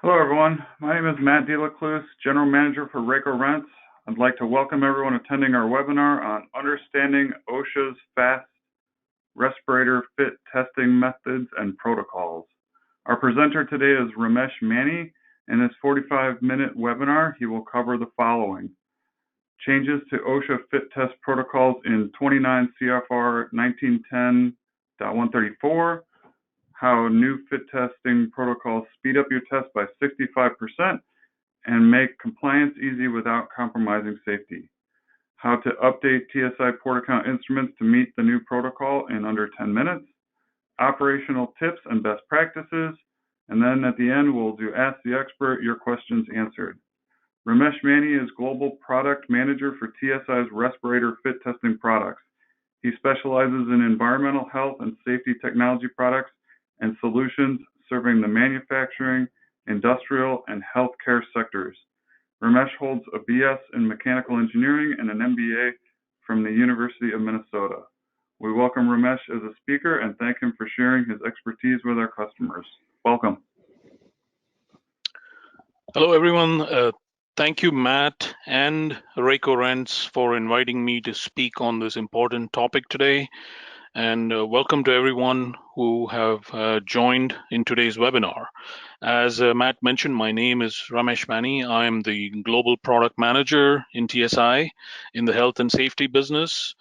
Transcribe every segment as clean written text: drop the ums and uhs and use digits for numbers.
Hello, everyone. My name is Matt DeLacluse, General Manager for RAECO Rents. I'd like to welcome everyone attending our webinar on understanding OSHA's fast respirator fit testing methods and protocols. Our presenter today is Ramesh Mani. In this 45-minute webinar, he will cover the following: changes to OSHA fit test protocols in 29 CFR 1910.134, how new fit testing protocols speed up your test by 65% and make compliance easy without compromising safety, how to update TSI Portacount instruments to meet the new protocol in under 10 minutes, operational tips and best practices, and then at the end we'll do Ask the Expert, your questions answered. Ramesh Mani is Global Product Manager for TSI's Respirator fit testing products. He specializes in environmental health and safety technology products and solutions serving the manufacturing, industrial, and healthcare sectors. Ramesh holds a BS in Mechanical Engineering and an MBA from the University of Minnesota. We welcome Ramesh as a speaker and thank him for sharing his expertise with our customers. Welcome. Hello, everyone. Thank you, Matt and RAECO Rents, for inviting me to speak on this important topic today. And welcome to everyone who have joined in today's webinar. As Matt mentioned, my name is Ramesh Mani. I am the Global Product Manager in TSI in the health and safety business.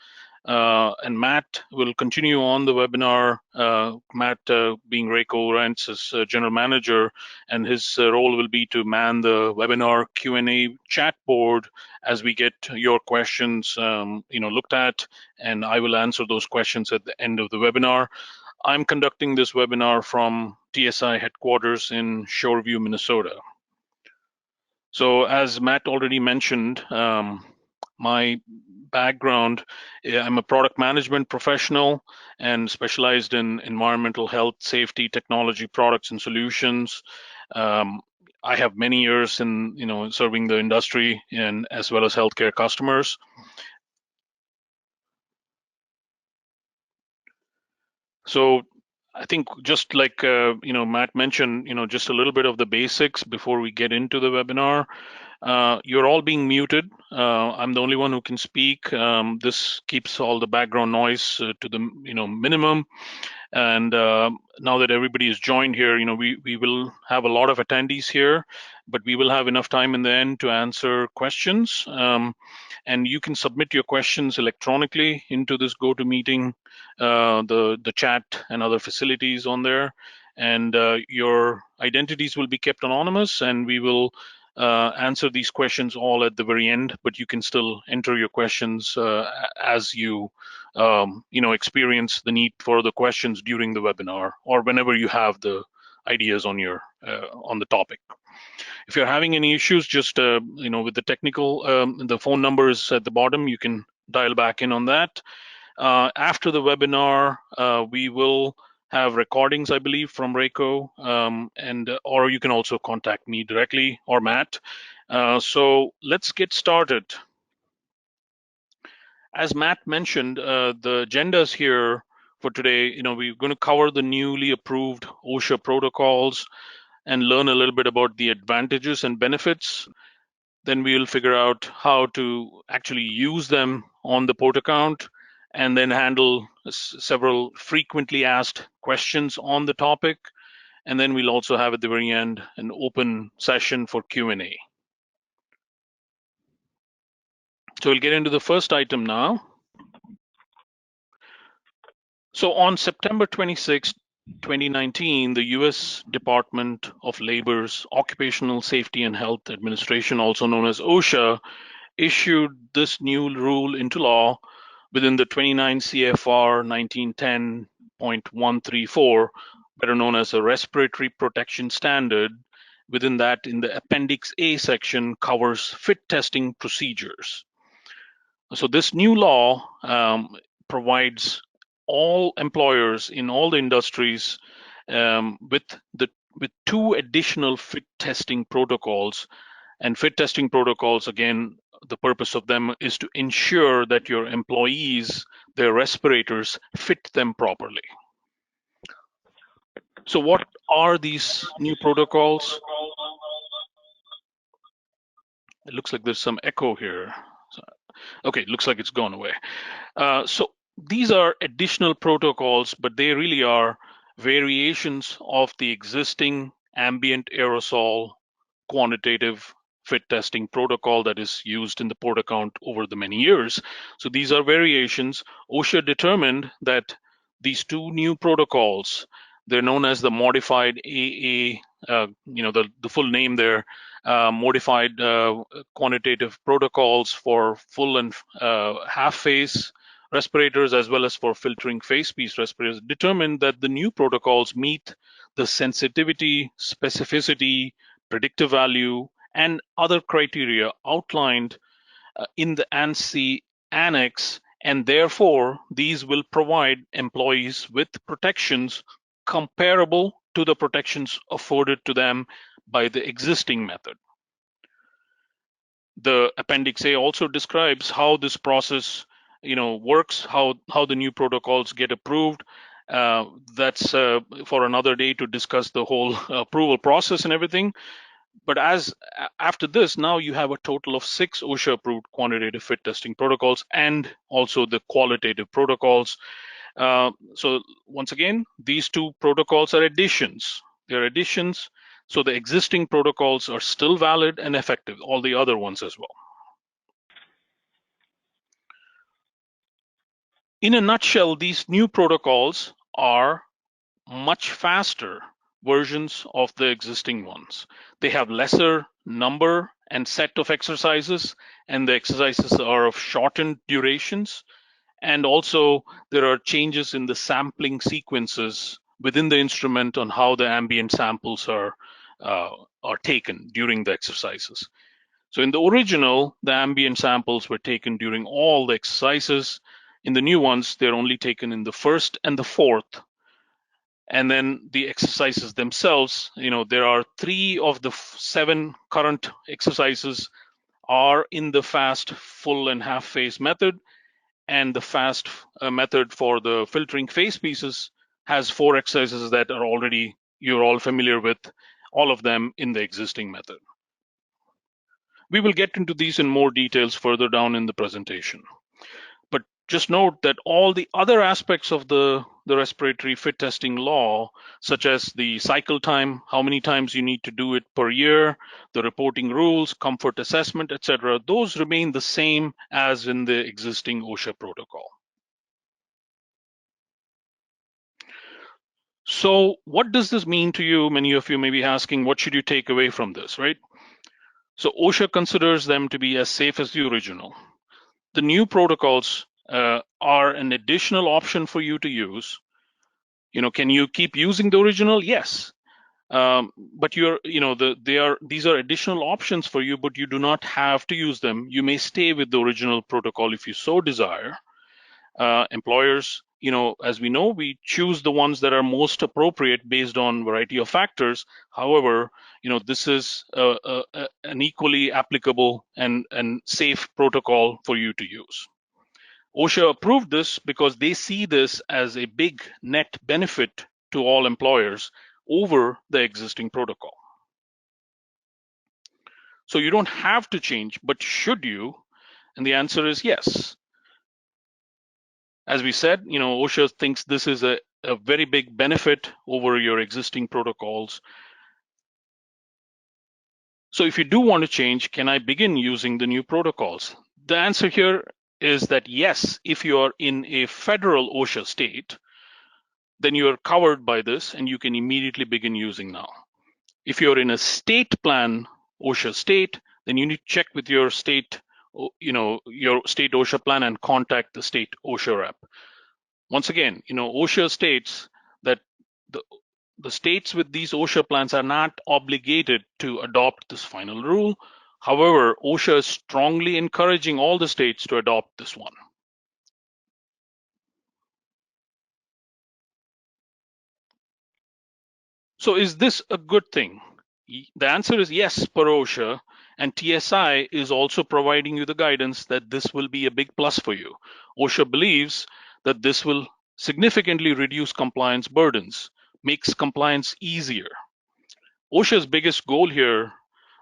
And Matt will continue on the webinar. Matt, being RAECO Rents' General Manager, and his role will be to man the webinar Q&A chat board as we get your questions looked at, and I will answer those questions at the end of the webinar. I'm conducting this webinar from TSI headquarters in Shoreview, Minnesota. So as Matt already mentioned, my background, I'm a product management professional and specialized in environmental health, safety, technology, products, and solutions. I have many years in serving the industry and as well as healthcare customers. So I think just like Matt mentioned, just a little bit of the basics before we get into the webinar. You're all being muted. I'm the only one who can speak. This keeps all the background noise to the minimum. And now that everybody is joined here, we will have a lot of attendees here, but we will have enough time in the end to answer questions. And you can submit your questions electronically into this GoToMeeting, the chat and other facilities on there. And your identities will be kept anonymous, and we will answer these questions all at the very end, but you can still enter your questions as you experience the need for the questions during the webinar or whenever you have the ideas on your on the topic. If you're having any issues, just with the technical, the phone number is at the bottom. You can dial back in on that. After the webinar, we will have recordings, I believe, from RAECO, or you can also contact me directly or Matt. So let's get started. As Matt mentioned, the agendas here for today, we're going to cover the newly approved OSHA protocols and learn a little bit about the advantages and benefits. Then we'll figure out how to actually use them on the Portacount, and then handle several frequently asked questions on the topic. And then we'll also have at the very end an open session for Q&A. So we'll get into the first item now. So on September 26, 2019, the U.S. Department of Labor's Occupational Safety and Health Administration, also known as OSHA, issued this new rule into law within the 29 CFR 1910.134, better known as a respiratory protection standard. Within that, in the Appendix A section, covers fit testing procedures. So this new law provides all employers in all the industries with two additional fit testing protocols. And fit testing protocols, again, the purpose of them is to ensure that your employees, their respirators, fit them properly. So what are these new protocols? It looks like there's some echo here. Okay, looks like it's gone away. So these are additional protocols, but they really are variations of the existing ambient aerosol quantitative fit testing protocol that is used in the port account over the many years. So these are variations. OSHA determined that these two new protocols, they're known as the modified AA, the full name there, modified quantitative protocols for full and half phase respirators as well as for filtering phase piece respirators, determined that the new protocols meet the sensitivity, specificity, predictive value, and other criteria outlined in the ANSI annex, and therefore these will provide employees with protections comparable to the protections afforded to them by the existing method. The Appendix A also describes how this process works, how the new protocols get approved. That's for another day to discuss the whole approval process and everything. But after this, now you have a total of 6 OSHA-approved quantitative fit testing protocols and also the qualitative protocols. So once again, these two protocols are additions. They're additions. So the existing protocols are still valid and effective, all the other ones as well. In a nutshell, these new protocols are much faster versions of the existing ones. They have lesser number and set of exercises, and the exercises are of shortened durations. And also there are changes in the sampling sequences within the instrument on how the ambient samples are taken during the exercises. So in the original, the ambient samples were taken during all the exercises. In the new ones, they're only taken in the first and the fourth. And then the exercises themselves, there are 3 of the 7 current exercises are in the fast full and half phase method, and the fast method for the filtering phase pieces has 4 exercises that are already, you're all familiar with, all of them in the existing method. We will get into these in more details further down in the presentation. But just note that all the other aspects of the respiratory fit testing law, such as the cycle time, how many times you need to do it per year, the reporting rules, comfort assessment, etc., those remain the same as in the existing OSHA protocol. So what does this mean to you? Many of you may be asking, what should you take away from this, right? So OSHA considers them to be as safe as the original. The new protocols are an additional option for you to use. Can you keep using the original? Yes. But these are additional options for you, but you do not have to use them. You may stay with the original protocol if you so desire. Employers, as we know, we choose the ones that are most appropriate based on a variety of factors. However, this is an equally applicable and safe protocol for you to use. OSHA approved this because they see this as a big net benefit to all employers over the existing protocol. So you don't have to change, but should you? And the answer is yes. As we said, OSHA thinks this is a very big benefit over your existing protocols. So if you do want to change, can I begin using the new protocols? The answer here is that yes, if you are in a federal OSHA state, then you are covered by this and you can immediately begin using now. If you're in a state plan OSHA state, then you need to check with your state, your state OSHA plan and contact the state OSHA rep. Once again, OSHA states that the states with these OSHA plans are not obligated to adopt this final rule. However, OSHA is strongly encouraging all the states to adopt this one. So is this a good thing? The answer is yes, per OSHA, and TSI is also providing you the guidance that this will be a big plus for you. OSHA believes that this will significantly reduce compliance burdens, makes compliance easier. OSHA's biggest goal here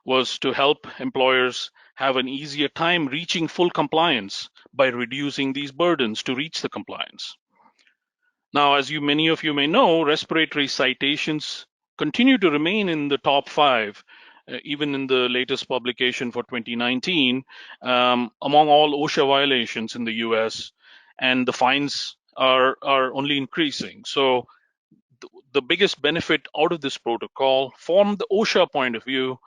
was to help employers have an easier time reaching full compliance by reducing these burdens to reach the compliance. Now, as many of you may know, respiratory citations continue to remain in the top 5, even in the latest publication for 2019, among all OSHA violations in the US, and the fines are only increasing. So the biggest benefit out of this protocol from the OSHA point of view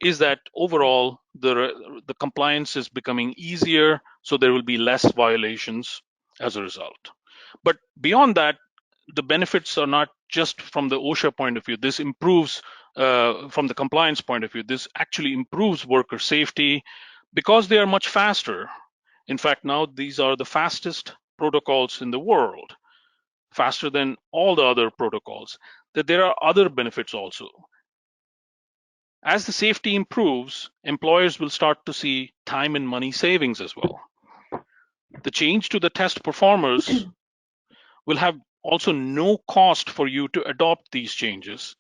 is that overall the compliance is becoming easier, so there will be less violations as a result. But beyond that, the benefits are not just from the OSHA point of view. This improves from the compliance point of view. This actually improves worker safety because they are much faster. In fact, now these are the fastest protocols in the world, faster than all the other protocols. That there are other benefits also. As the safety improves, employers will start to see time and money savings as well. The change to the test performers will have also no cost for you to adopt these changes.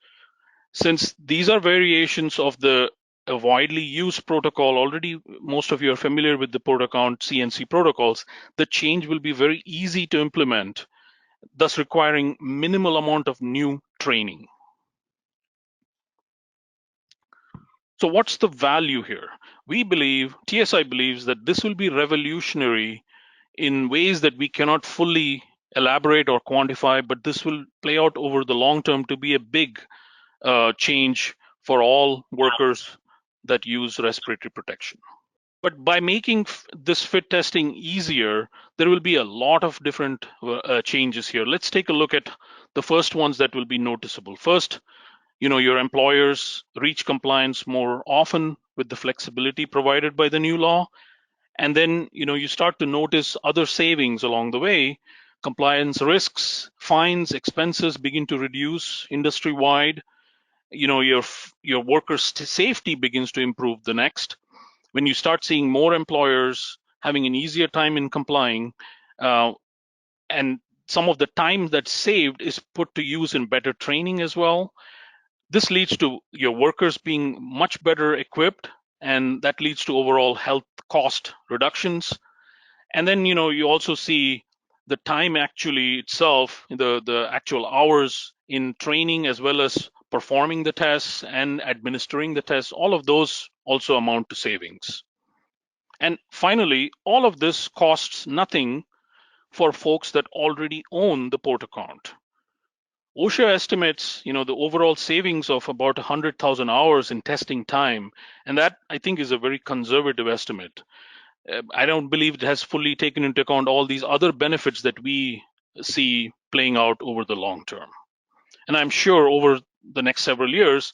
Since these are variations of the widely used protocol, already most of you are familiar with the Portacount CNC protocols, the change will be very easy to implement, thus requiring minimal amount of new training. So what's the value here? We believe, TSI believes, that this will be revolutionary in ways that we cannot fully elaborate or quantify, but this will play out over the long term to be a big change for all workers that use respiratory protection. But by making this fit testing easier, there will be a lot of different changes here. Let's take a look at the first ones that will be noticeable. First, your employers reach compliance more often with the flexibility provided by the new law. And then, you start to notice other savings along the way. Compliance risks, fines, expenses begin to reduce industry-wide. Your workers' safety begins to improve the next. When you start seeing more employers having an easier time in complying, and some of the time that's saved is put to use in better training as well. This leads to your workers being much better equipped, and that leads to overall health cost reductions. And then, you also see the time actually itself, the actual hours in training, as well as performing the tests and administering the tests, all of those also amount to savings. And finally, all of this costs nothing for folks that already own the Portacount. OSHA estimates, the overall savings of about 100,000 hours in testing time, and that I think is a very conservative estimate. I don't believe it has fully taken into account all these other benefits that we see playing out over the long term. And I'm sure over the next several years,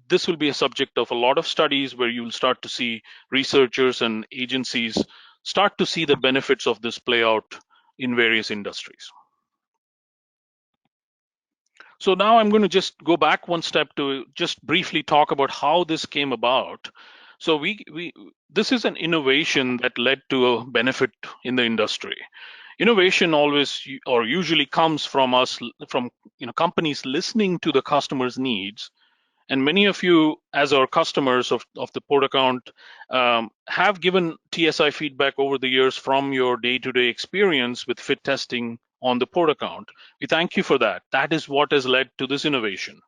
this will be a subject of a lot of studies where you'll start to see researchers and agencies start to see the benefits of this play out in various industries. So now I'm going to just go back one step to just briefly talk about how this came about. So this is an innovation that led to a benefit in the industry. Innovation always or usually comes from companies listening to the customer's needs. And many of you, as our customers of the Portacount, have given TSI feedback over the years from your day-to-day experience with fit testing on the Portacount. We thank you for that. That is what has led to this innovation.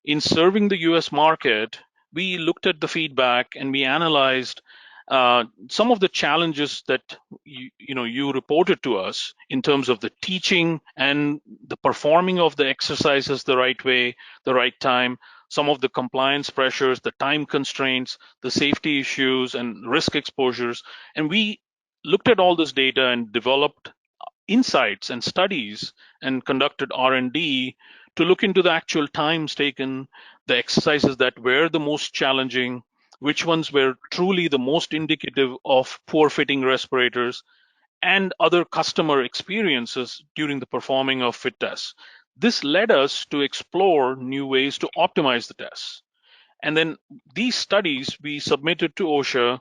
In serving the US market, we looked at the feedback and we analyzed some of the challenges that you reported to us in terms of the teaching and the performing of the exercises the right way, the right time, some of the compliance pressures, the time constraints, the safety issues and risk exposures. And we looked at all this data and developed insights and studies and conducted R&D to look into the actual times taken, the exercises that were the most challenging, which ones were truly the most indicative of poor fitting respirators, and other customer experiences during the performing of fit tests. This led us to explore new ways to optimize the tests. And then these studies we submitted to OSHA,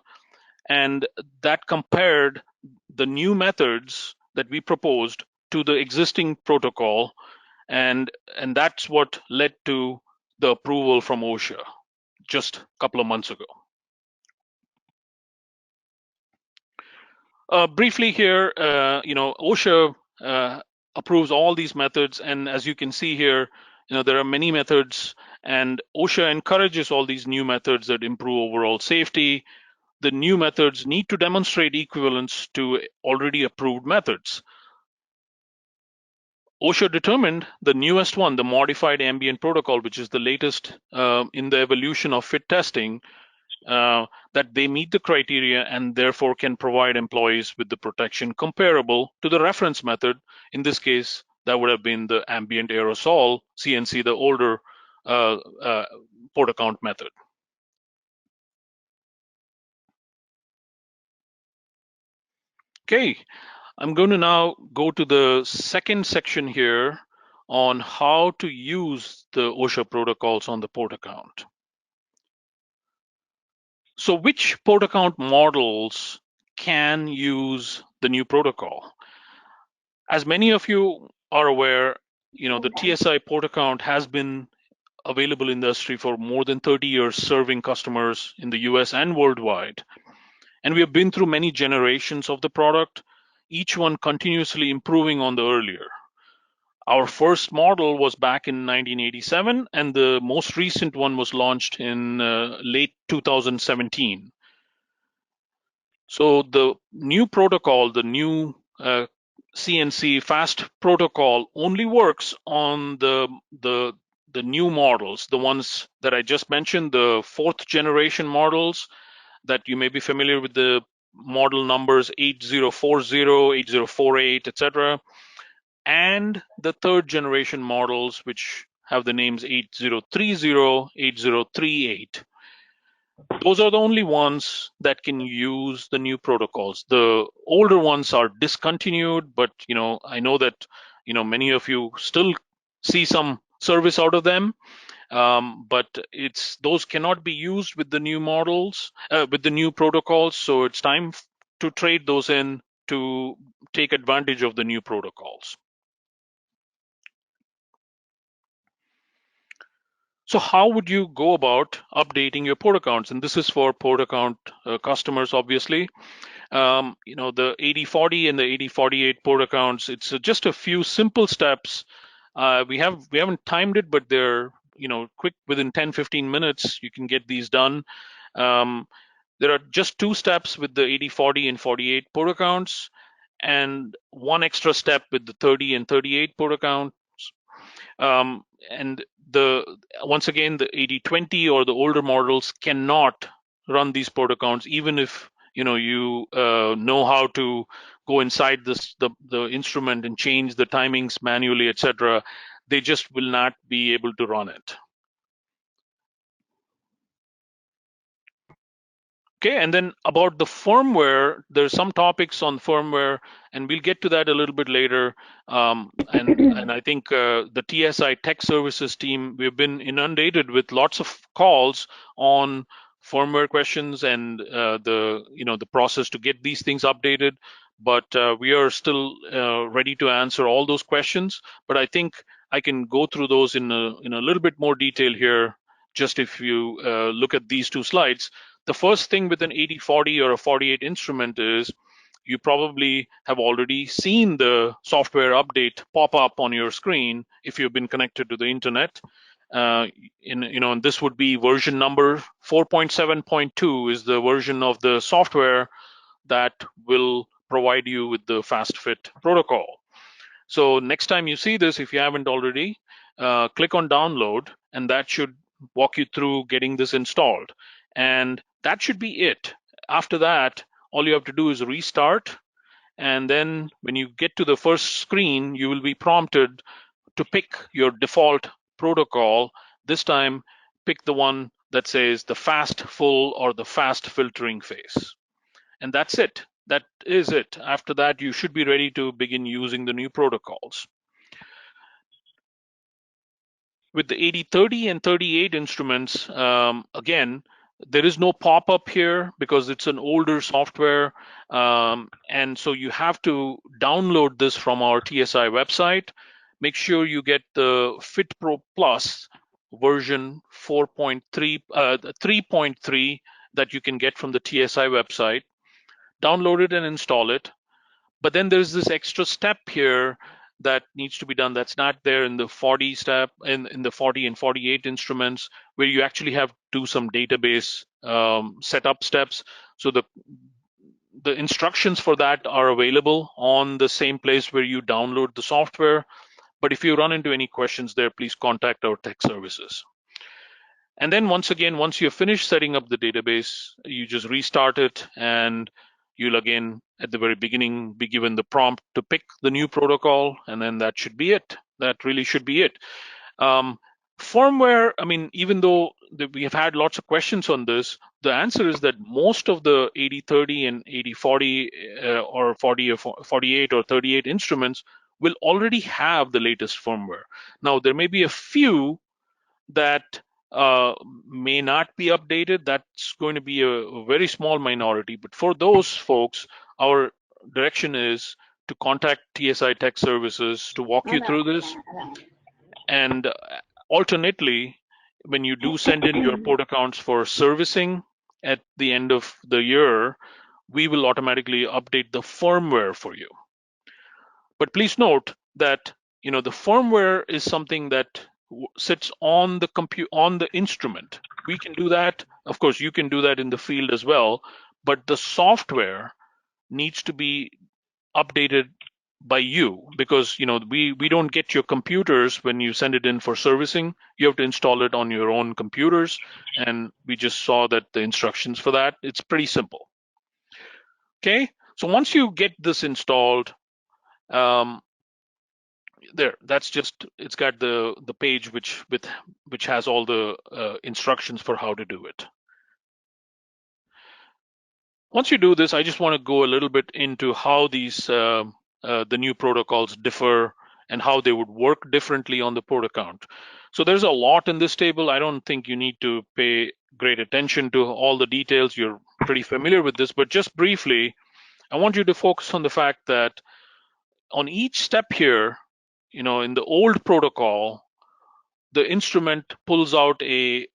and that compared the new methods that we proposed to the existing protocol, and that's what led to the approval from OSHA. just a couple of months ago. Briefly here, OSHA approves all these methods, and as you can see here, there are many methods, and OSHA encourages all these new methods that improve overall safety. The new methods need to demonstrate equivalence to already approved methods. OSHA determined the newest one, the modified ambient protocol, which is the latest in the evolution of fit testing, that they meet the criteria and therefore can provide employees with the protection comparable to the reference method. In this case, that would have been the ambient aerosol, CNC, the older Portacount method. Okay, I'm going to now go to the second section here on how to use the OSHA protocols on the Portacount. So which Portacount models can use the new protocol? As many of you are aware, the TSI Portacount has been available in the industry for more than 30 years, serving customers in the US and worldwide. And we have been through many generations of the product, each one continuously improving on the earlier. Our first model was back in 1987, and the most recent one was launched in late 2017. So the new protocol, the new CNC fast protocol, only works on the new models, the ones that I just mentioned, the fourth generation models that you may be familiar with, the model numbers 8040, 8048, etc., and the third generation models, which have the names 8030, 8038. Those are the only ones that can use the new protocols. The older ones are discontinued, but I know that many of you still see some service out of them. But those cannot be used with the new models, with the new protocols. So it's time to trade those in to take advantage of the new protocols. So how would you go about updating your Portacounts? And this is for Portacount customers, obviously. The 8040 and the 8048 Portacounts, it's just a few simple steps. We haven't timed it, but they're quick. Within 10-15 minutes, you can get these done. There are just two steps with the 8040 and 48 Portacounts, and one extra step with the 30 and 38 Portacount. And once again, the 8020 or the older models cannot run these Portacounts, even if you know how to go inside the instrument and change the timings manually, etc. They just will not be able to run it. Okay, and then about the firmware, there's some topics on firmware, and we'll get to that a little bit later. And I think the TSI Tech Services team, we've been inundated with lots of calls on firmware questions and the process to get these things updated. But we are still ready to answer all those questions. But I think I can go through those in a little bit more detail here, just if you look at these two slides. The first thing with an 8040 or a 48 instrument is you probably have already seen the software update pop up on your screen if you've been connected to the internet. And this would be version number 4.7.2 is the version of the software that will provide you with the fast fit protocol. So next time you see this, if you haven't already, click on download, and that should walk you through getting this installed. And that should be it. After that, all you have to do is restart. And then when you get to the first screen, you will be prompted to pick your default protocol. This time, pick the one that says the fast full or the fast filtering phase. And that's it. That is it. After that, you should be ready to begin using the new protocols. With the 8030 and 38 instruments, again, there is no pop-up here because it's an older software. And so you have to download this from our TSI website. Make sure you get the Fit Pro Plus version 3.3 that you can get from the TSI website. Download it and install it. But then there's this extra step here that needs to be done that's not there in the 40 step in the 40 and 48 instruments, where you actually have to do some database setup steps. So the instructions for that are available on the same place where you download the software. But if you run into any questions there, please contact our tech services. And then once you're finished setting up the database, you just restart it, and you'll again, at the very beginning, be given the prompt to pick the new protocol, and then that should be it. That really should be it. Firmware, I mean, even though we have had lots of questions on this, the answer is that most of the 8030 and 8040 or 40 or 48 or 38 instruments will already have the latest firmware. Now, there may be a few that may not be updated. That's going to be a very small minority. But for those folks, our direction is to contact TSI Tech Services to walk you through this. And alternately, when you do send in your port accounts for servicing at the end of the year, we will automatically update the firmware for you. But please note that the firmware is something that sits on the instrument. We can do that. Of course, you can do that in the field as well. But the software needs to be updated by you, because we don't get your computers when you send it in for servicing. You have to install it on your own computers, and we just saw that the instructions for that, it's pretty simple. Okay, so once you get this installed, that's just, it's got the page which has all the instructions for how to do it. Once you do this, I just want to go a little bit into how these the new protocols differ and how they would work differently on the port account. So there's a lot in this table. I don't think you need to pay great attention to all the details. You're pretty familiar with this, but just briefly, I want you to focus on the fact that on each step here, in the old protocol, the instrument pulls out a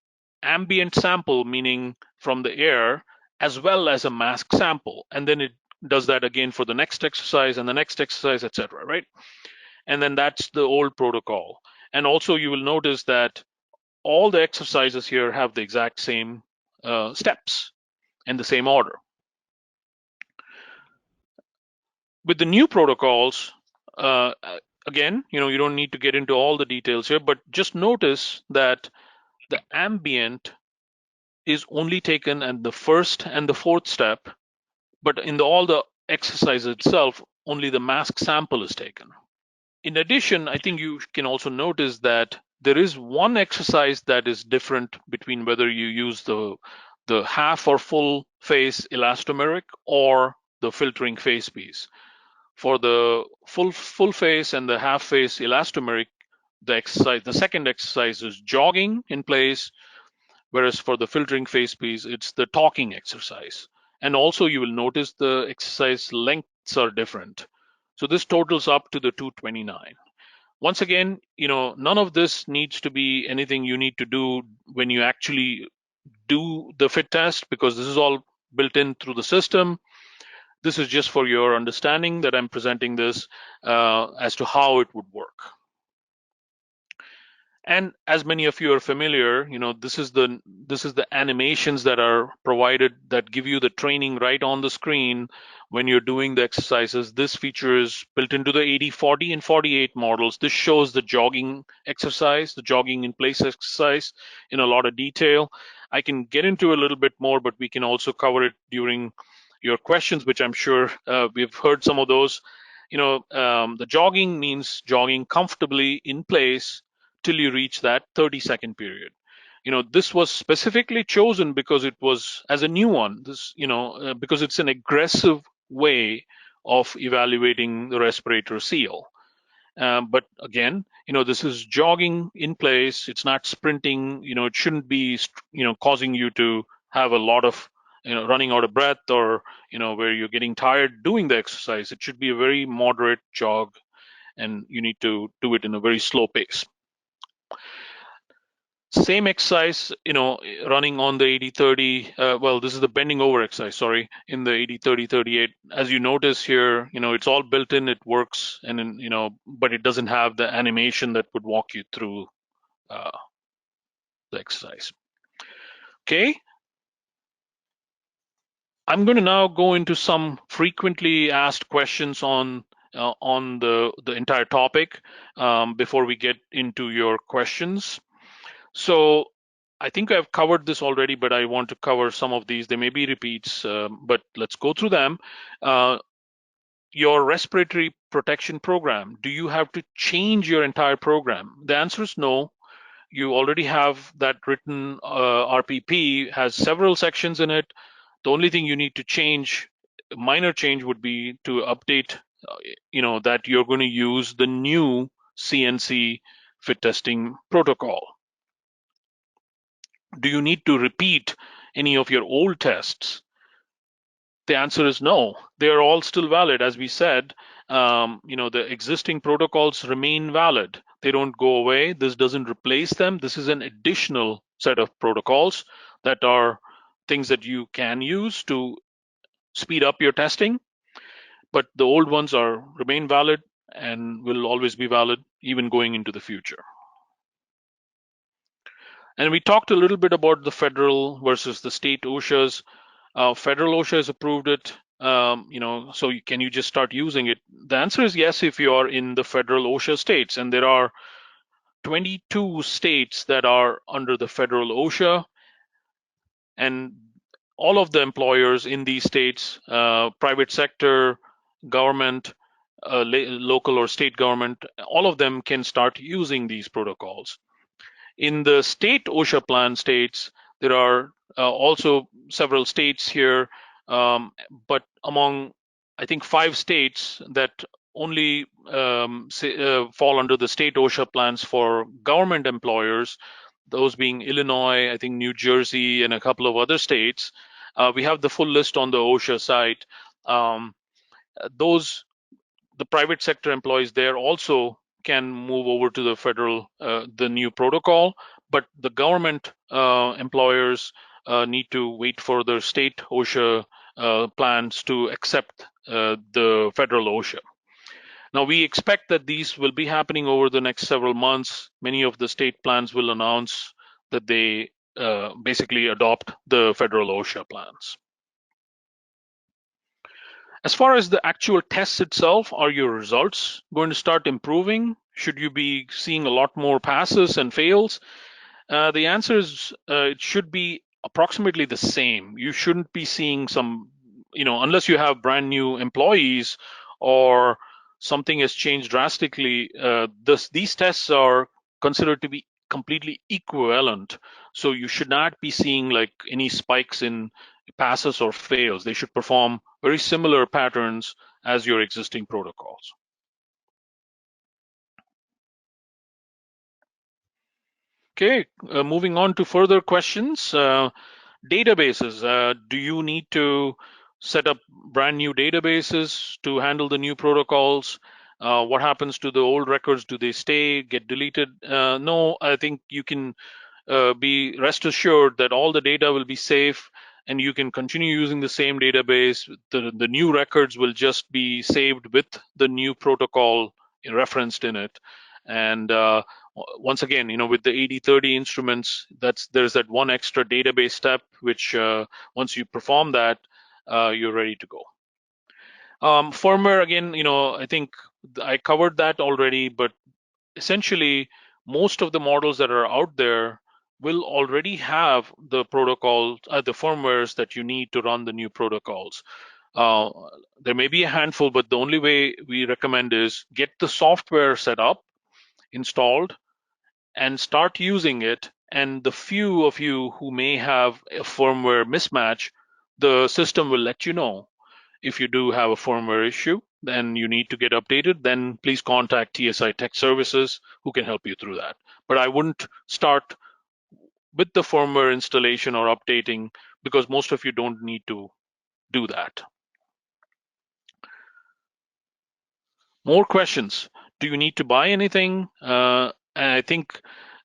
ambient sample, meaning from the air, as well as a mask sample. And then it does that again for the next exercise and the next exercise, etc., right? And then that's the old protocol. And also you will notice that all the exercises here have the exact same steps and the same order. With the new protocols, again, you don't need to get into all the details here, but just notice that the ambient is only taken at the first and the fourth step, but in all the exercise itself, only the mask sample is taken. In addition, I think you can also notice that there is one exercise that is different between whether you use the half or full face elastomeric or the filtering face piece. For the full face and the half face elastomeric, the second exercise is jogging in place, whereas for the filtering face piece, it's the talking exercise. And also you will notice the exercise lengths are different. So this totals up to the 229. Once again, none of this needs to be anything you need to do when you actually do the fit test, because this is all built in through the system. This is just for your understanding that I'm presenting this as to how it would work. And as many of you are familiar, this is the animations that are provided that give you the training right on the screen when you're doing the exercises. This feature is built into the 80, 40, and 48 models. This shows the jogging exercise, the jogging in place exercise in a lot of detail. I can get into a little bit more, but we can also cover it during your questions, which I'm sure we've heard some of those. The jogging means jogging comfortably in place till you reach that 30-second period. This was specifically chosen because it was as a new one. Because it's an aggressive way of evaluating the respirator seal. But again, this is jogging in place. It's not sprinting. It shouldn't be, causing you to have a lot of, running out of breath or, where you're getting tired doing the exercise. It should be a very moderate jog, and you need to do it in a very slow pace. Same exercise, running on the 80/30. Well, this is the bending over exercise, sorry, in the 80/30/38. As you notice here, it's all built in, it works, and then, but it doesn't have the animation that would walk you through the exercise. Okay. I'm going to now go into some frequently asked questions on the entire topic before we get into your questions. So I think I've covered this already, but I want to cover some of these. There may be repeats, but let's go through them. Your respiratory protection program, do you have to change your entire program? The answer is no. You already have that written. RPP has several sections in it. The only thing you need to change, minor change, would be to update, that you're going to use the new CNC fit testing protocol. Do you need to repeat any of your old tests? The answer is no. They are all still valid. As we said, the existing protocols remain valid. They don't go away. This doesn't replace them. This is an additional set of protocols that are things that you can use to speed up your testing, but the old ones remain valid and will always be valid, even going into the future. And we talked a little bit about the federal versus the state OSHAs. Federal OSHA has approved it, so can you just start using it? The answer is yes, if you are in the federal OSHA states, and there are 22 states that are under the federal OSHA, and all of the employers in these states, private sector, government, local or state government, all of them can start using these protocols. In the state OSHA plan states, there are also several states here, but among, I think, 5 states that only fall under the state OSHA plans for government employers, those being Illinois, I think New Jersey, and a couple of other states. We have the full list on the OSHA site. The private sector employees there also can move over to the federal, the new protocol, but the government employers need to wait for their state OSHA plans to accept the federal OSHA. Now, we expect that these will be happening over the next several months. Many of the state plans will announce that they basically adopt the federal OSHA plans. As far as the actual tests itself, are your results going to start improving? Should you be seeing a lot more passes and fails? The answer is it should be approximately the same. You shouldn't be seeing some, unless you have brand new employees or something has changed drastically. These tests are considered to be completely equivalent. So you should not be seeing like any spikes in passes or fails. They should perform very similar patterns as your existing protocols. Okay, moving on to further questions. Databases, do you need to set up brand new databases to handle the new protocols? What happens to the old records? Do they stay, get deleted? No, I think you can be rest assured that all the data will be safe and you can continue using the same database. The new records will just be saved with the new protocol referenced in it. And once again, with the 80/30 instruments, there's that one extra database step, which once you perform that, you're ready to go. Firmware, again, I think I covered that already, but essentially, most of the models that are out there will already have the protocols, the firmwares that you need to run the new protocols. There may be a handful, but the only way we recommend is get the software set up, installed, and start using it. And the few of you who may have a firmware mismatch, the system will let you know. If you do have a firmware issue, then you need to get updated, then please contact TSI Tech Services who can help you through that. But I wouldn't start with the firmware installation or updating because most of you don't need to do that. More questions. Do you need to buy anything? And I think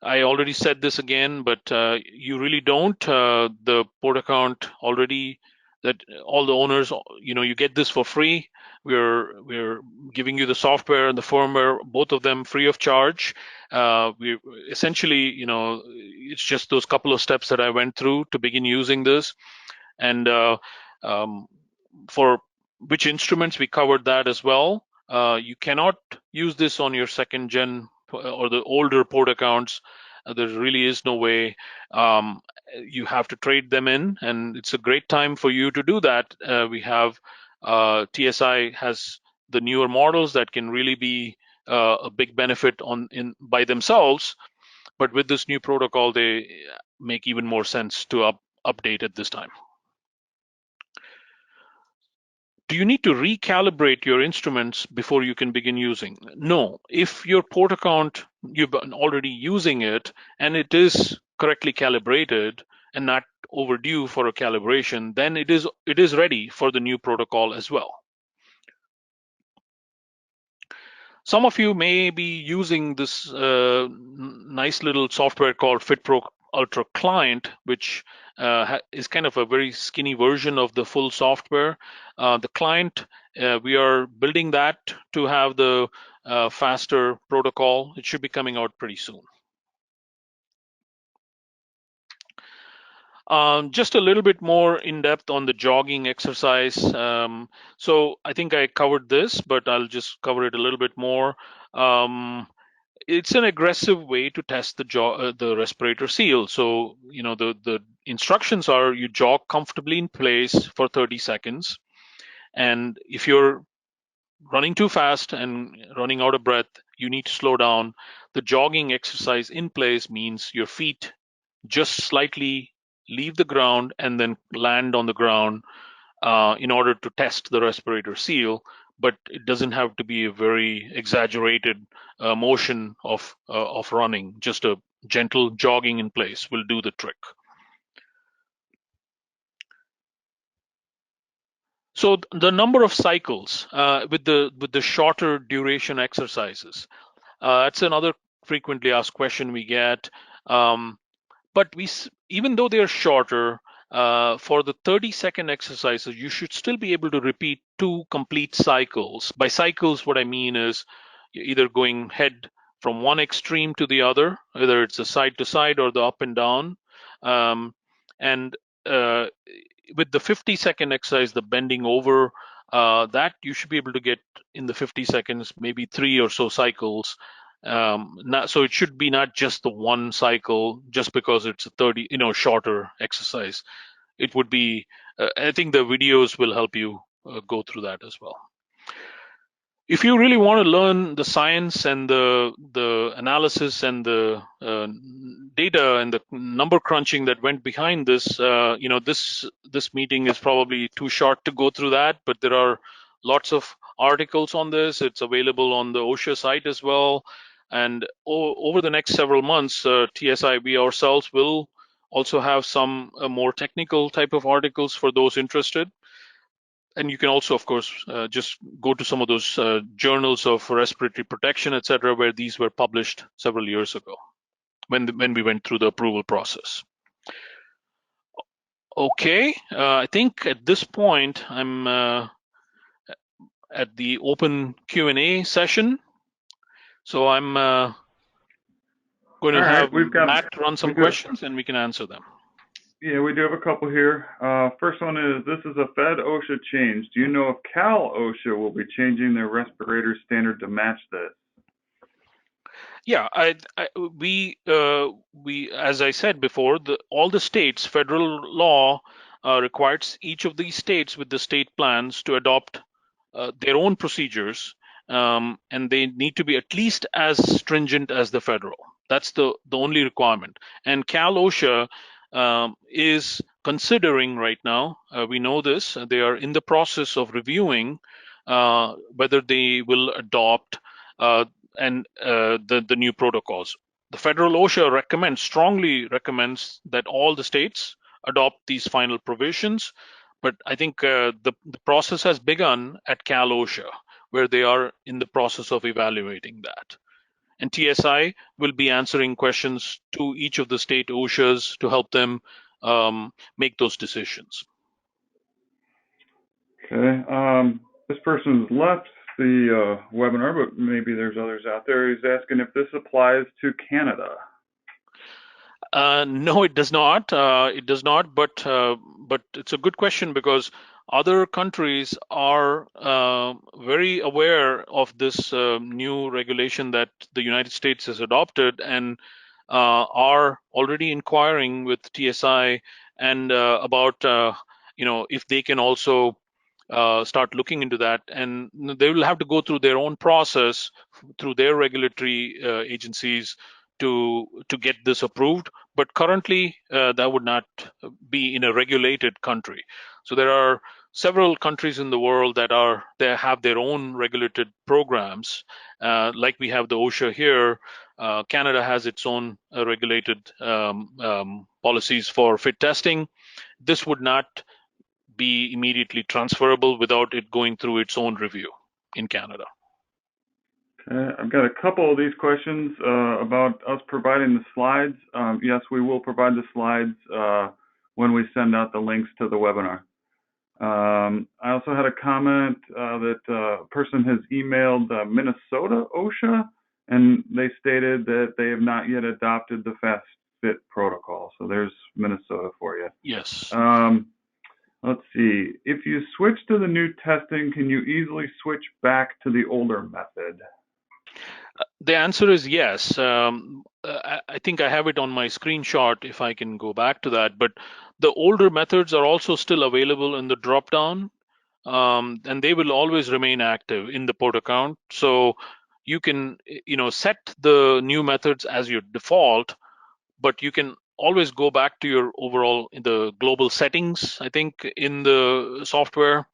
I already said this again, but you really don't. The port account already, that all the owners, you get this for free. We're giving you the software and the firmware, both of them free of charge. We essentially, it's just those couple of steps that I went through to begin using this. And um, for which instruments, we covered that as well. You cannot use this on your second gen or the older port accounts. There really is no way. You have to trade them in, and it's a great time for you to do that. We have TSI has the newer models that can really be a big benefit by themselves, but with this new protocol, they make even more sense to update at this time. Do you need to recalibrate your instruments before you can begin using? No. If your port account, you've been already using it and it is correctly calibrated and not overdue for a calibration, then it is ready for the new protocol as well. Some of you may be using this nice little software called FitPro Ultra Client, which is kind of a very skinny version of the full software. The client, we are building that to have the faster protocol. It should be coming out pretty soon. Just a little bit more in depth on the jogging exercise. So I think I covered this, but I'll just cover it a little bit more. It's an aggressive way to test the respirator seal. So the instructions are you jog comfortably in place for 30 seconds, and if you're running too fast and running out of breath, you need to slow down. The jogging exercise in place means your feet just slightly leave the ground and then land on the ground in order to test the respirator seal, but it doesn't have to be a very exaggerated motion of running. Just a gentle jogging in place will do the trick. So the number of cycles with the shorter duration exercises, that's another frequently asked question we get. But even though they are shorter, for the 30-second exercises, you should still be able to repeat 2 complete cycles. By cycles, what I mean is you're either going head from one extreme to the other, whether it's the side to side or the up and down. And with the 50-second exercise, the bending over, that you should be able to get in the 50 seconds, maybe 3 or so cycles. So it should be not just the one cycle just because it's a 30 shorter exercise. It would be I think the videos will help you go through that as well. If you really want to learn the science and the analysis and the data and the number crunching that went behind this, this meeting is probably too short to go through that, but there are lots of articles on this. It's available on the OSHA site as well. And over the next several months, TSI, we ourselves will also have some more technical type of articles for those interested. And you can also, of course, just go to some of those journals of respiratory protection, et cetera, where these were published several years ago when we went through the approval process. Okay, I think at this point, I'm at the open Q&A session. So I'm going to have Matt run some questions and we can answer them. Yeah, we do have a couple here. First one is, this is a Fed OSHA change. Do you know if Cal OSHA will be changing their respirator standard to match this? Yeah, we as I said before, all the states, federal law requires each of these states with the state plans to adopt their own procedures, and they need to be at least as stringent as the federal. That's the only requirement. And Cal OSHA is considering right now, we know this, they are in the process of reviewing whether they will adopt the new protocols. The federal OSHA strongly recommends that all the states adopt these final provisions, but I think the process has begun at Cal OSHA, where they are in the process of evaluating that. and TSI will be answering questions to each of the state OSHAs to help them make those decisions. Okay. This person's left the webinar, but maybe there's others out there. He's asking if this applies to Canada. No, it does not. It does not. But it's a good question because other countries are very aware of this new regulation that the United States has adopted and are already inquiring with TSI and about if they can also start looking into that, and they will have to go through their own process through their regulatory agencies to get this approved. But currently, that would not be in a regulated country. So there are several countries in the world that have their own regulated programs, like we have the OSHA here. Canada has its own regulated policies for fit testing. This would not be immediately transferable without it going through its own review in Canada. I've got a couple of these questions about us providing the slides. Yes, we will provide the slides when we send out the links to the webinar. I also had a comment that a person has emailed Minnesota OSHA, and they stated that they have not yet adopted the Fast Fit protocol. So there's Minnesota for you. Yes. Let's see. If you switch to the new testing, can you easily switch back to the older method? The answer is yes. I think I have it on my screenshot if I can go back to that. But the older methods are also still available in the dropdown, and they will always remain active in the Portacount. So you can, set the new methods as your default, but you can always go back to your overall in the global settings, I think, in the software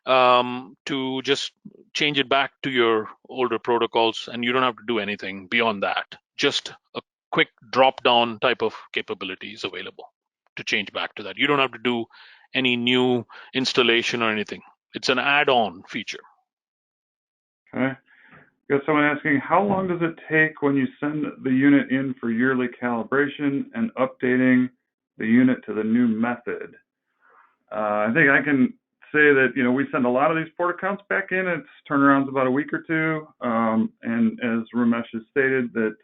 to just change it back to your older protocols, and you don't have to do anything beyond that. Just a quick drop down type of capability is available to change back to that. You don't have to do any new installation or anything. It's an add-on feature. Okay. Got someone asking, how long does it take when you send the unit in for yearly calibration and updating the unit to the new method? I think I can say that, we send a lot of these Portacounts back in. Its turnaround's about a week or two. And as Ramesh has stated, that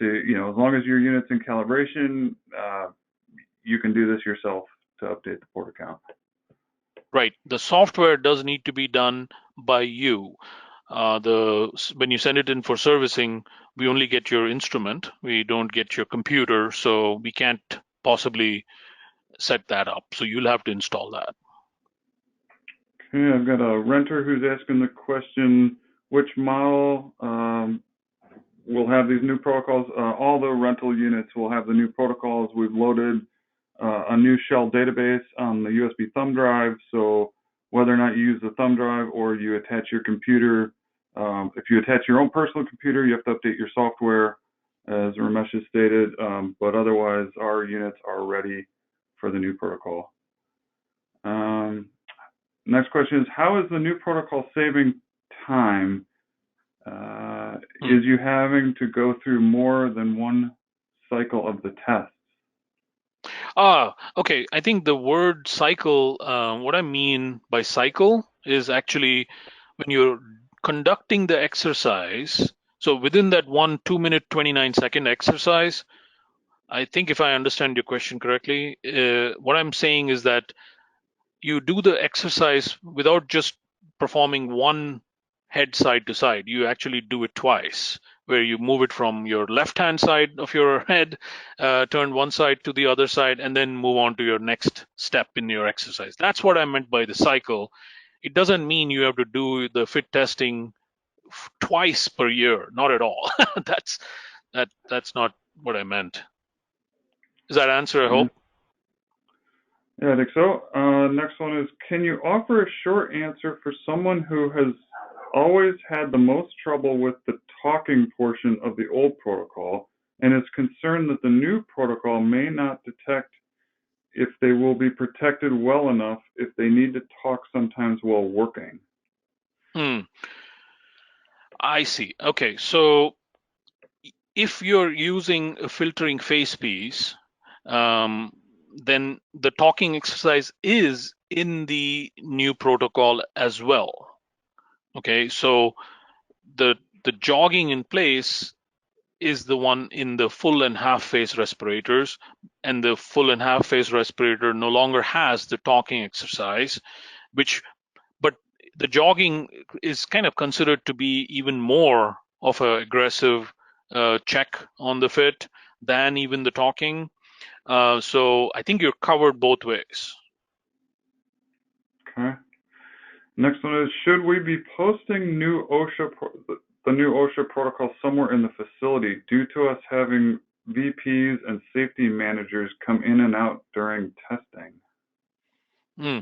as long as your unit's in calibration, you can do this yourself to update the Portacount. Right. The software does need to be done by you. When you send it in for servicing, we only get your instrument. We don't get your computer, so we can't possibly set that up. So you'll have to install that. Okay, I've got a renter who's asking the question, which model will have these new protocols? All the rental units will have the new protocols. We've loaded a new shell database on the USB thumb drive, so whether or not you use the thumb drive or you attach your computer, if you attach your own personal computer, you have to update your software, as Ramesh has stated, but otherwise our units are ready for the new protocol. Next question is, how is the new protocol saving time? Is you having to go through more than one cycle of the test? Okay. I think the word cycle, what I mean by cycle is actually when you're conducting the exercise. So within that 2 minute, 29-second exercise, I think if I understand your question correctly, what I'm saying is that you do the exercise without just performing one head side to side. You actually do it twice, where you move it from your left-hand side of your head, turn one side to the other side, and then move on to your next step in your exercise. That's what I meant by the cycle. It doesn't mean you have to do the fit testing twice per year. Not at all. That's not what I meant. Does that answer, I hope? Yeah, I think so. Next one is, can you offer a short answer for someone who has always had the most trouble with the talking portion of the old protocol and is concerned that the new protocol may not detect if they will be protected well enough if they need to talk sometimes while working? I see. Okay, so if you're using a filtering face piece, then the talking exercise is in the new protocol as well. Okay, so the jogging in place is the one in the full and half face respirators, and the full and half face respirator no longer has the talking exercise, which but the jogging is kind of considered to be even more of an aggressive check on the fit than even the talking. So I think you're covered both ways. Okay. Next one is, should we be posting the new OSHA protocol somewhere in the facility due to us having VPs and safety managers come in and out during testing? Hmm.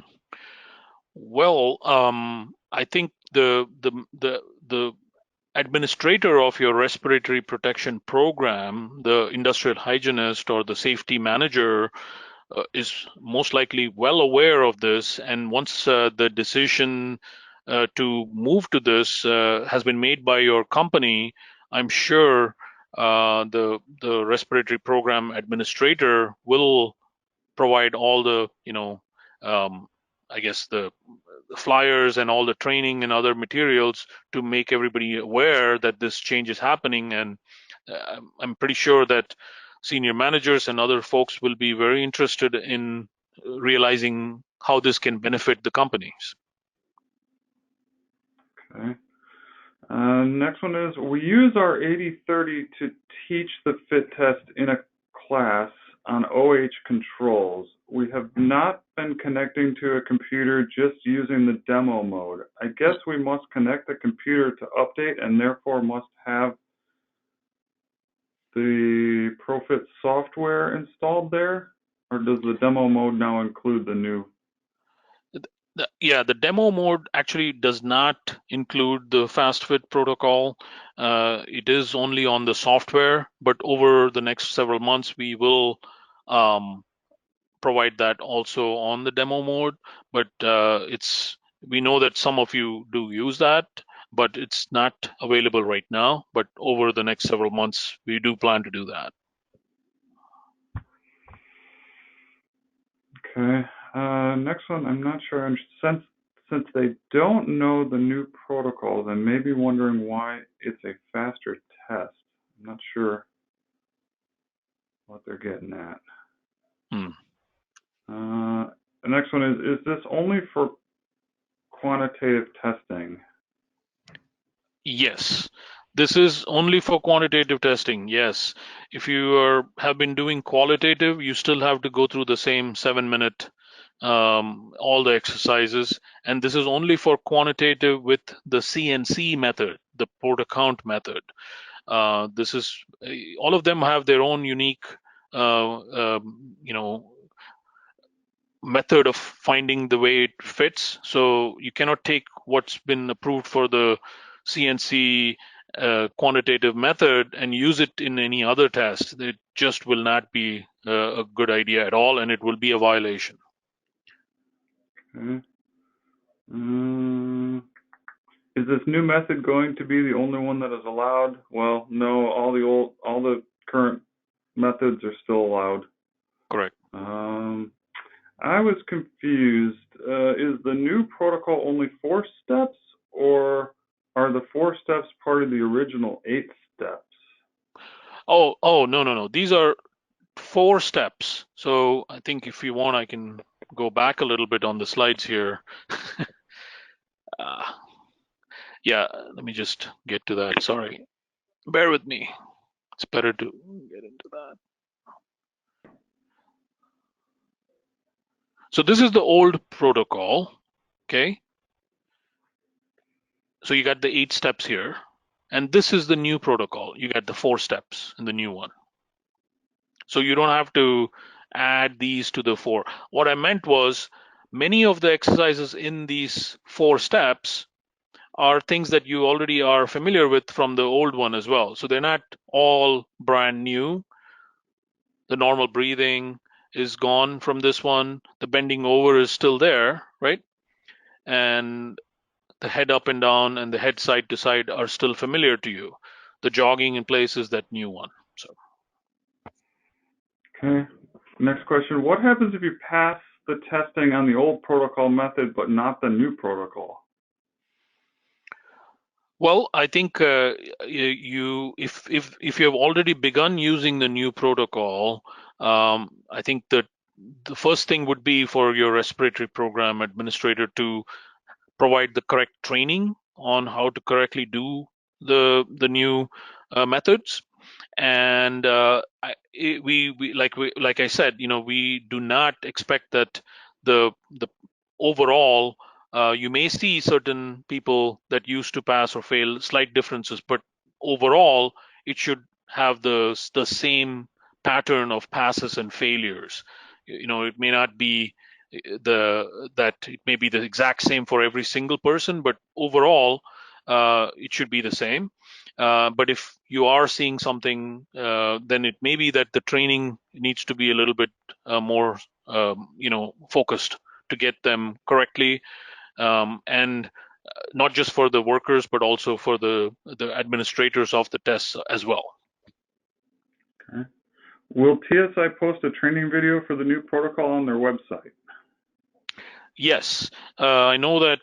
Well, I think the administrator of your respiratory protection program, the industrial hygienist or the safety manager, is most likely well aware of this. And once the decision to move to this has been made by your company, I'm sure the respiratory program administrator will provide all the um, I guess the flyers and all the training and other materials to make everybody aware that this change is happening. And I'm pretty sure that senior managers and other folks will be very interested in realizing how this can benefit the companies. Okay. Next one is, we use our 80/30 to teach the fit test in a class on OH controls. We have not been connecting to a computer, just using the demo mode. I guess we must connect the computer to update and therefore must have the Profit software installed there? Or does the demo mode now include the new? Yeah, the demo mode actually does not include the fast fit protocol. It is only on the software, but over the next several months, we will provide that also on the demo mode. But we know that some of you do use that, but it's not available right now. But over the next several months, we do plan to do that. Okay. Next one, I'm not sure. Since they don't know the new protocols, I may be wondering why it's a faster test. I'm not sure what they're getting at. Hmm. The next one is this only for quantitative testing? Yes, this is only for quantitative testing. Yes, if you have been doing qualitative, you still have to go through the same 7 minute all the exercises, and this is only for quantitative with the CNC method, the Portacount method. This is all of them have their own unique, you know, method of finding the way it fits. So you cannot take what's been approved for the CNC quantitative method and use it in any other test. It just will not be a good idea at all, and it will be a violation. Okay. Is this new method going to be the only one that is allowed? Well, no, all the current methods are still allowed. Correct. I was confused. Is the new protocol only 4 steps, or are the 4 steps part of the original 8 steps? Oh, no. These are 4 steps. So I think if you want, I can go back a little bit on the slides here. uh, yeah, let me just get to that. Sorry. Bear with me. It's better to get into that. So this is the old protocol, okay? So you got the 8 steps here, and this is the new protocol. You got the 4 steps in the new one. So you don't have to add these to the 4. What I meant was many of the exercises in these 4 steps are things that you already are familiar with from the old one as well. So they're not all brand new. The normal breathing is gone from this one. The bending over is still there, right? And the head up and down and the head side to side are still familiar to you. the jogging in place is that new one. So. Okay. Next question. What happens if you pass the testing on the old protocol method but not the new protocol? Well, I think if you have already begun using the new protocol, I think that the first thing would be for your respiratory program administrator to provide the correct training on how to correctly do the new methods. And like I said, we do not expect that the overall, you may see certain people that used to pass or fail, slight differences, but overall it should have the same pattern of passes and failures. It may not be it may be the exact same for every single person, but overall it should be the same. But if you are seeing something, then it may be that the training needs to be a little bit more, focused to get them correctly, and not just for the workers, but also for the administrators of the tests as well. Okay. Will TSI post a training video for the new protocol on their website? Yes, I know that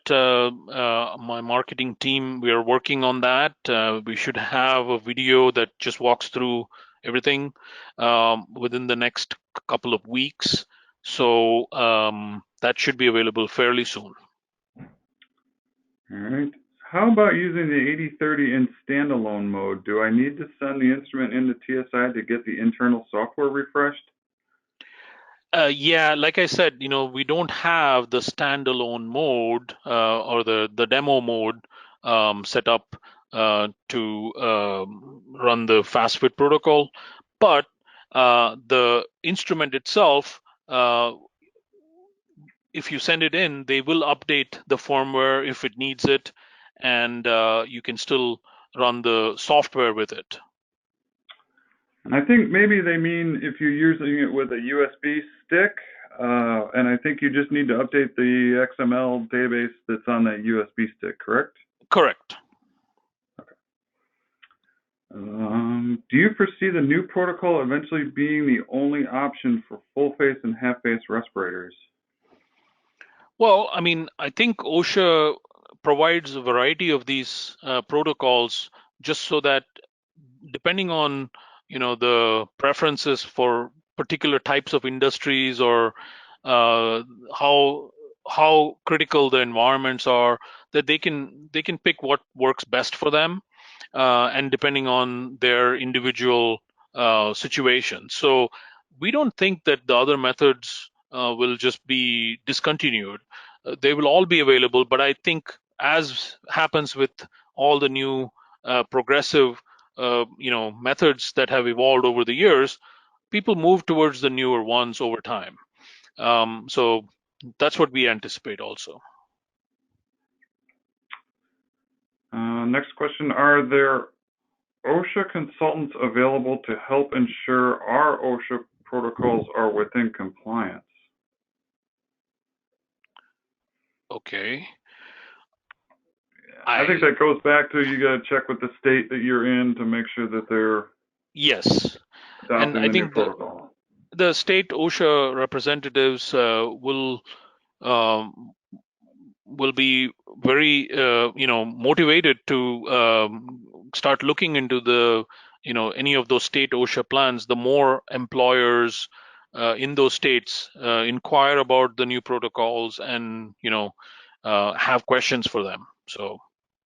my marketing team, we are working on that. We should have a video that just walks through everything within the next couple of weeks. So that should be available fairly soon. All right. How about using the 8030 in standalone mode? Do I need to send the instrument into TSI to get the internal software refreshed? Yeah, like I said, we don't have the standalone mode or the demo mode set up to run the FastFit protocol, but the instrument itself, if you send it in, they will update the firmware if it needs it, and you can still run the software with it. And I think maybe they mean if you're using it with a USB stick, and I think you just need to update the XML database that's on that USB stick, correct? Correct. Do you foresee the new protocol eventually being the only option for full face and half face respirators? Well, I mean, I think OSHA provides a variety of these protocols just so that depending on the preferences for particular types of industries, or uh, how critical the environments are, that they can pick what works best for them, and depending on their individual situation. So we don't think that the other methods will just be discontinued. They will all be available, but I think, as happens with all the new progressive methods that have evolved over the years, people move towards the newer ones over time. So that's what we anticipate also. Next question, are there OSHA consultants available to help ensure our OSHA protocols are within compliance? Okay. I think that goes back to you got to check with the state that you're in to make sure that they're Yes, and adopting I the new think protocol. the state OSHA representatives um, will be very motivated to start looking into the any of those state OSHA plans. The more employers in those states inquire about the new protocols and have questions for them, so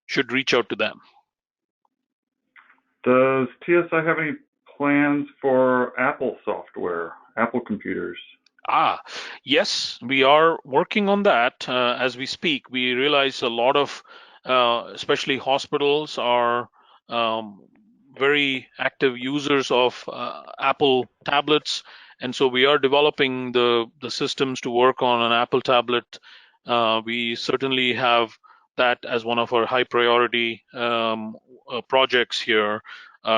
should reach out to them. Does TSI have any plans for Apple software, Apple computers? Yes, we are working on that as we speak. We realize a lot of, especially hospitals, are very active users of Apple tablets, and so we are developing the systems to work on an Apple tablet. We certainly have that as one of our high priority projects here.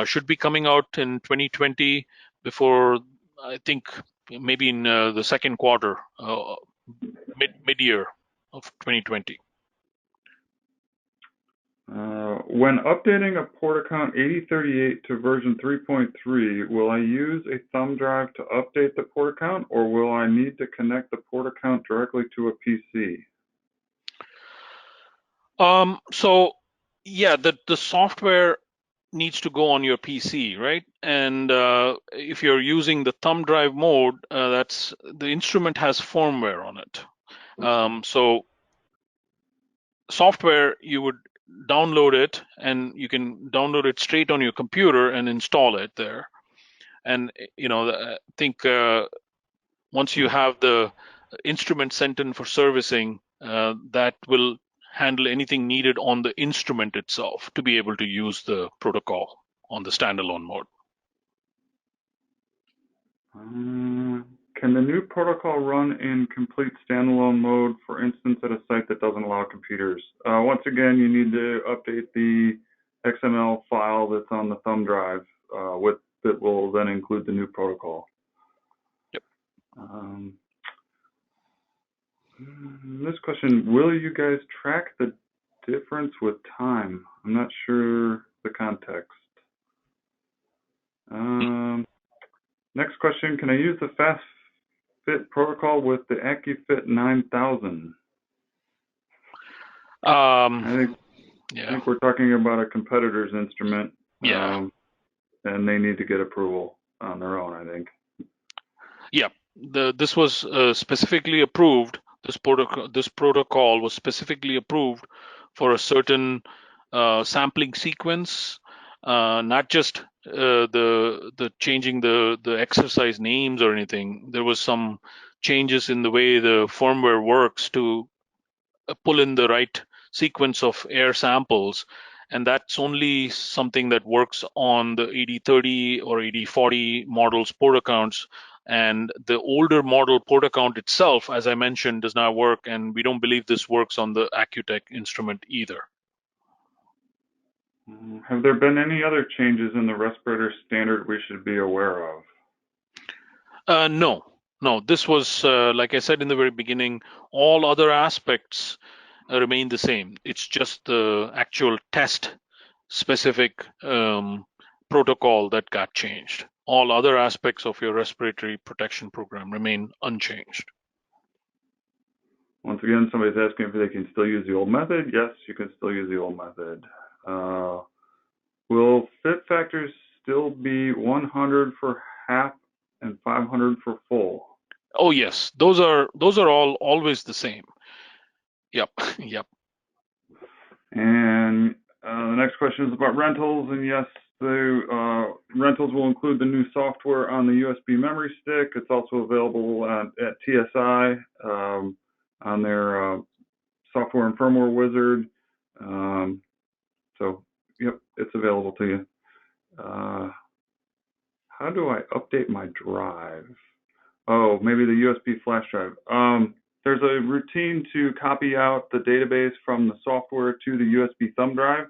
Should be coming out in 2020, before, I think, maybe in the second quarter, mid year of 2020. When updating a port account 8038 to version 3.3, will I use a thumb drive to update the port account, or will I need to connect the port account directly to a PC? So yeah, the software needs to go on your PC, right? And if you're using the thumb drive mode, that's the instrument has firmware on it. So software, you would download it, and you can download it straight on your computer and install it there. And I think once you have the instrument sent in for servicing, that will handle anything needed on the instrument itself to be able to use the protocol on the standalone mode. Can the new protocol run in complete standalone mode, for instance, at a site that doesn't allow computers? Once again, you need to update the XML file that's on the thumb drive that will then include the new protocol. Yep. This question, will you guys track the difference with time? I'm not sure the context. Next question, can I use the FastFit protocol with the AccuFit 9000? I think we're talking about a competitor's instrument. Yeah. And they need to get approval on their own, I think. Yeah. This was specifically approved. This protocol was specifically approved for a certain sampling sequence, not just the changing the exercise names or anything. There was some changes in the way the firmware works to pull in the right sequence of air samples, and that's only something that works on the 8030 or 8040 models port accounts. And the older model port account itself, as I mentioned, does not work, and we don't believe this works on the Accutech instrument either. Have there been any other changes in the respirator standard we should be aware of? No. This was, like I said in the very beginning, all other aspects remain the same. It's just the actual test specific protocol that got changed. All other aspects of your respiratory protection program remain unchanged. Once again, somebody's asking if they can still use the old method. Yes, you can still use the old method. Will fit factors still be 100 for half and 500 for full? Oh yes, those are all always the same. Yep. And the next question is about rentals, and yes, the rentals will include the new software on the USB memory stick. It's also available at TSI on their software and firmware wizard. So, yep, it's available to you. How do I update my drive? Oh, maybe the USB flash drive. There's a routine to copy out the database from the software to the USB thumb drive.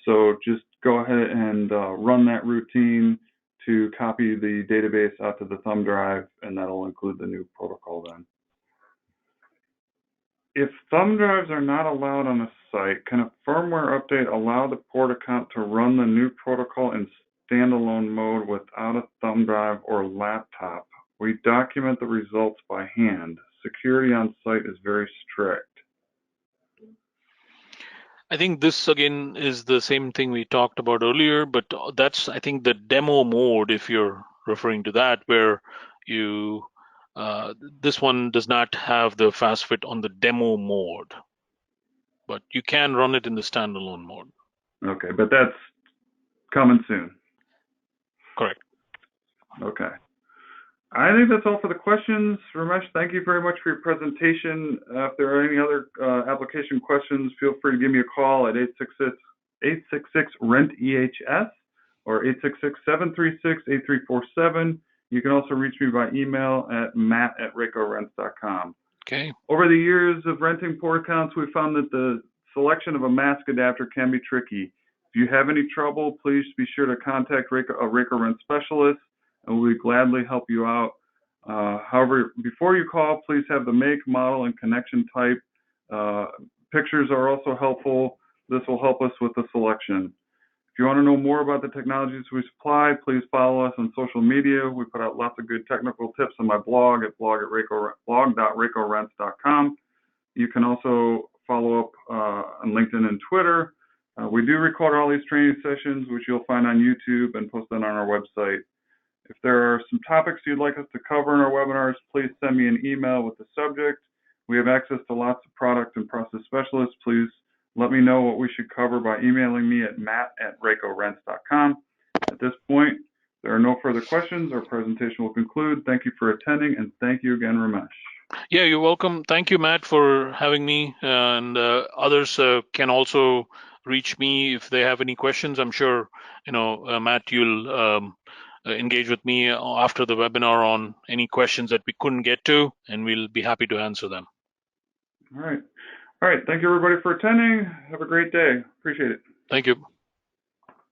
So just go ahead and run that routine to copy the database out to the thumb drive, and that'll include the new protocol then. If thumb drives are not allowed on a site, can a firmware update allow the port account to run the new protocol in standalone mode without a thumb drive or laptop? We document the results by hand. Security on site is very strict. I think this again is the same thing we talked about earlier, but that's, I think, the demo mode, if you're referring to that, where you this one does not have the FastFit on the demo mode, but you can run it in the standalone mode. Okay, but that's coming soon. Correct. Okay. I think that's all for the questions. Ramesh, thank you very much for your presentation. If there are any other application questions, feel free to give me a call at 866-RENT-EHS or 866-736-8347. You can also reach me by email at matt@raecorents.com. Okay. Over the years of renting port accounts, we've found that the selection of a mask adapter can be tricky. If you have any trouble, please be sure to contact a RAECO Rent specialist, and we'll gladly help you out. However, before you call, please have the make, model, and connection type. Pictures are also helpful. This will help us with the selection. If you want to know more about the technologies we supply, please follow us on social media. We put out lots of good technical tips on my blog at blog.raecorents.com. You can also follow up on LinkedIn and Twitter. We do record all these training sessions, which you'll find on YouTube and post them on our website. If there are some topics you'd like us to cover in our webinars, please send me an email with the subject. We have access to lots of product and process specialists. Please let me know what we should cover by emailing me at matt@raecorents.com. At this point, there are no further questions. Our presentation will conclude. Thank you for attending, and thank you again, Ramesh. Yeah, you're welcome. Thank you, Matt, for having me. And others can also reach me if they have any questions. I'm sure, Matt, you'll engage with me after the webinar on any questions that we couldn't get to, and we'll be happy to answer them. All right. Thank you, everybody, for attending. Have a great day. Appreciate it. Thank you.